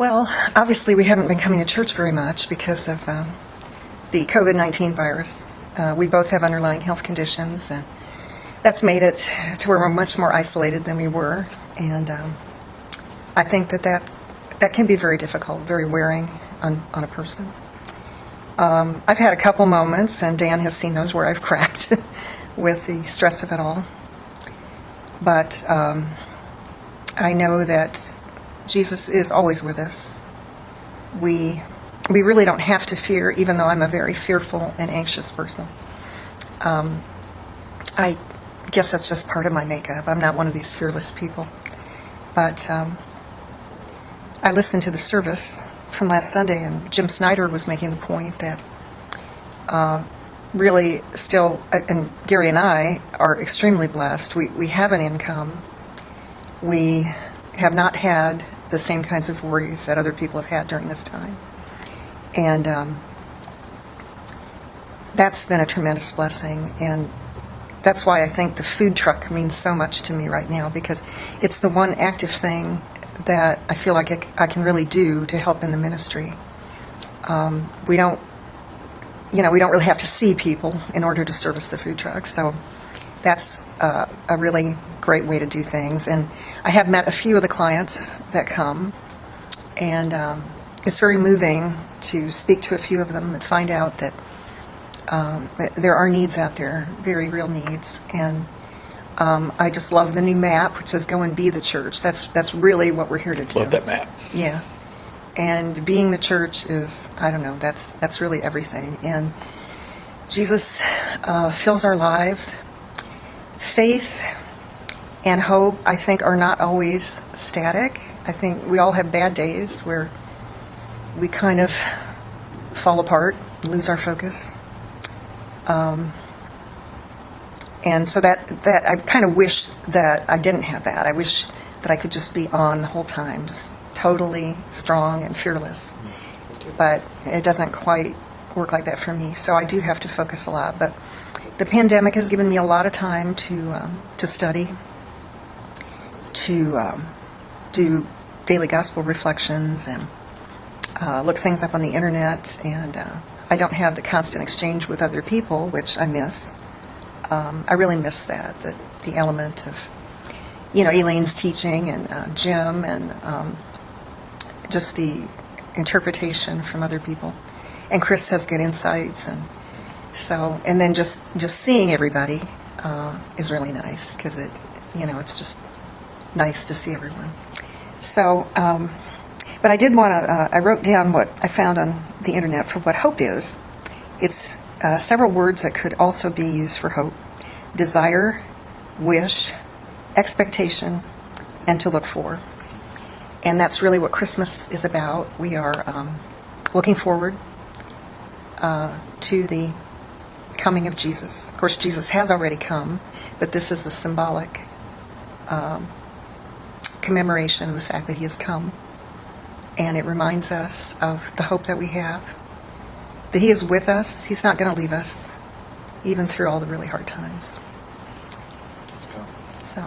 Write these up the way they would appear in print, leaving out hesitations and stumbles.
Well, obviously we haven't been coming to church very much because of the COVID-19 virus. We both have underlying health conditions, and that's made it to where we're much more isolated than we were. And I think that can be very difficult, very wearing on a person. I've had a couple moments, and Dan has seen those, where I've cracked with the stress of it all. But I know that Jesus is always with us. We really don't have to fear, even though I'm a very fearful and anxious person. I guess that's just part of my makeup. I'm not one of these fearless people. But I listened to the service from last Sunday, and Jim Snyder was making the point that really still, and Gary and I are extremely blessed. We have an income. We have not had the same kinds of worries that other people have had during this time. And that's been a tremendous blessing. And that's why I think the food truck means so much to me right now, because it's the one active thing that I feel like I can really do to help in the ministry. We don't really have to see people in order to service the food truck. So that's a really great way to do things. And I have met a few of the clients that come, and it's very moving to speak to a few of them and find out that there are needs out there, very real needs. And I just love the new map, which says "Go and be the church." That's really what we're here to do. Love that map. Yeah. And being the church is, I don't know, that's really everything. And Jesus fills our lives. Faith and hope, I think, are not always static. I think we all have bad days where we kind of fall apart, lose our focus. And so that I kind of wish that I didn't have that. I wish that I could just be on the whole time, just totally strong and fearless. But it doesn't quite work like that for me, so I do have to focus a lot. But the pandemic has given me a lot of time to study, to do daily gospel reflections, and look things up on the internet. And I don't have the constant exchange with other people, which I miss. I really miss that, the element of, Elaine's teaching, and Jim, and just the interpretation from other people. And Chris has good insights, and then just seeing everybody is really nice, because it's just nice to see everyone. So, but I did want to, I wrote down what I found on the internet for what hope is. It's several words that could also be used for hope: desire, wish, expectation, and to look for. And that's really what Christmas is about. We are looking forward to the coming of Jesus. Of course, Jesus has already come, but this is the symbolic commemoration of the fact that he has come. And it reminds us of the hope that we have, that he is with us. He's not going to leave us, even through all the really hard times. So,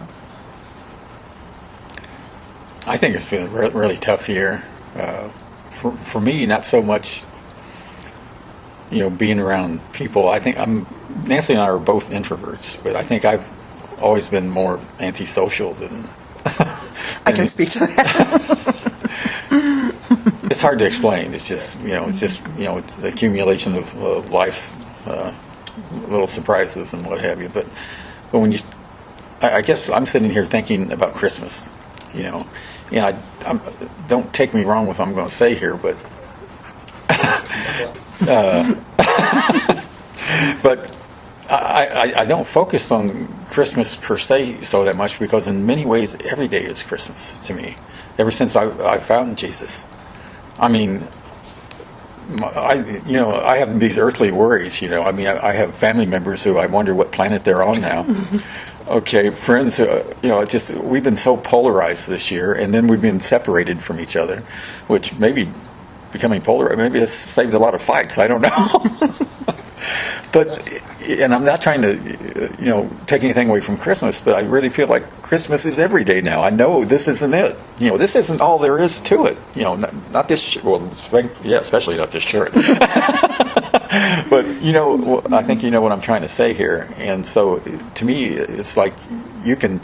I think it's been a really tough year. For me, not so much, being around people. I think Nancy and I are both introverts, but I think I've always been more antisocial than... I can speak to that. It's hard to explain. It's just, it's the accumulation of life's little surprises and what have you. But when I guess I'm sitting here thinking about Christmas, don't take me wrong with what I'm going to say here, but but I don't focus on Christmas per se so that much, because in many ways every day is Christmas to me. Ever since I found Jesus, I mean, I have these earthly worries. I have family members who I wonder what planet they're on now. Okay, friends, we've been so polarized this year, and then we've been separated from each other, which maybe becoming polarized, maybe it's saved a lot of fights. I don't know. But, and I'm not trying to, take anything away from Christmas, but I really feel like Christmas is every day now. I know this isn't it. This isn't all there is to it. Not this, especially not this shirt. But, I think you know what I'm trying to say here. And so, to me, it's like you can,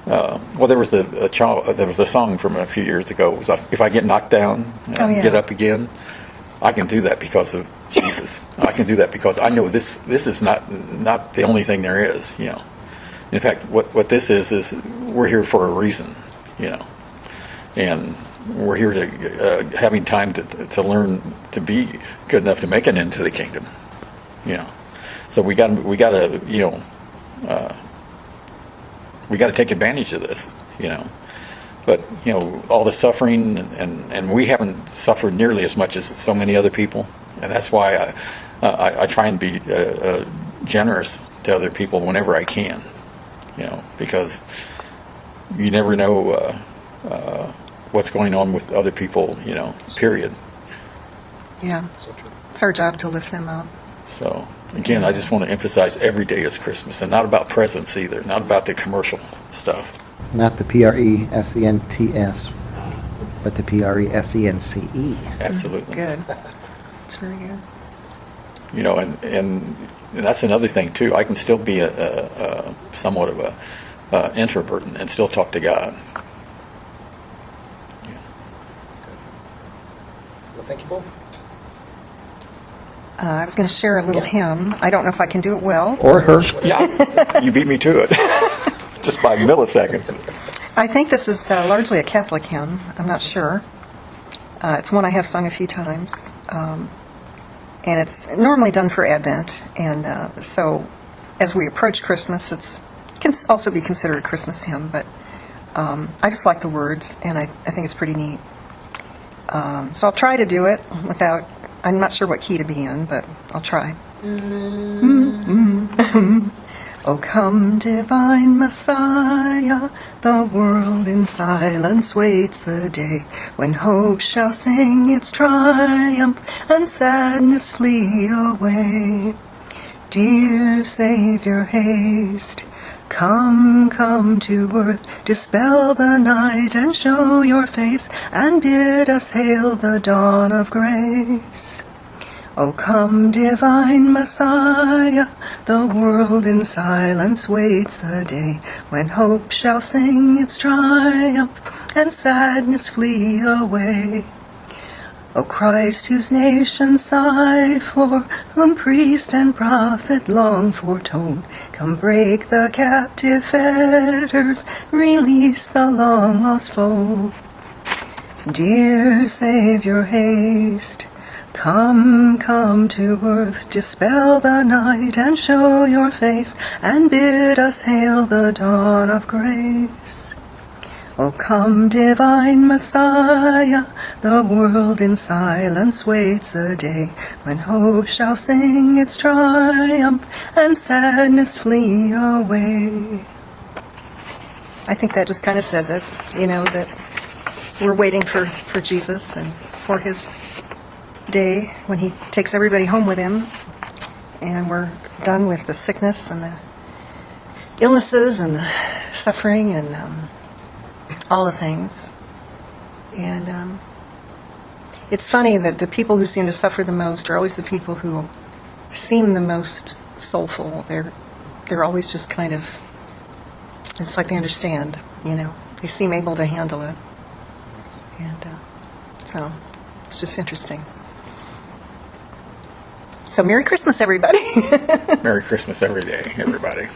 there was there was a song from a few years ago. It was like, if I get knocked down, get up again. I can do that because of Jesus. I can do that because I know this is not the only thing there is. In fact, what this is we're here for a reason. And we're here to having time to learn to be good enough to make it into the kingdom. So we got to take advantage of this. But all the suffering and we haven't suffered nearly as much as so many other people, and that's why I try and be generous to other people whenever I can. Because you never know what's going on with other people. Period. Yeah. So true. It's our job to lift them up. So again, I just want to emphasize every day is Christmas, and not about presents either, not about the commercial stuff. Not the PRESENTS, but the PRESENCE. Absolutely. Good. It's very good. And that's another thing too. I can still be a somewhat of a introvert and still talk to God. That's good. Well, thank you both. I was going to share a little hymn. I don't know if I can do it well. Or her. Yeah, you beat me to it just by milliseconds. I think this is largely a Catholic hymn. I'm not sure. It's one I have sung a few times. And it's normally done for Advent. And so as we approach Christmas, it can also be considered a Christmas hymn. But I just like the words, and I think it's pretty neat. So I'll try to do it without, I'm not sure what key to be in, but I'll try. O come, divine Messiah, the world in silence waits the day when hope shall sing its triumph and sadness flee away. Dear Savior, haste, come, come to earth, dispel the night and show your face, and bid us hail the dawn of grace. O come, divine Messiah, the world in silence waits the day when hope shall sing its triumph and sadness flee away. O Christ, whose nation sigh for, whom priest and prophet long foretold, come break the captive fetters, release the long lost fold. Dear Savior, haste, come, come to earth, dispel the night and show your face, and bid us hail the dawn of grace. O come, divine Messiah, the world in silence waits the day when hope shall sing its triumph and sadness flee away. I think that just kind of says it, that we're waiting for Jesus and for his day when he takes everybody home with him, and we're done with the sickness and the illnesses and the suffering and all the things. And it's funny that the people who seem to suffer the most are always the people who seem the most soulful. They're always just kind of, it's like they understand, they seem able to handle it. And so it's just interesting. So Merry Christmas, everybody. Merry Christmas every day, everybody.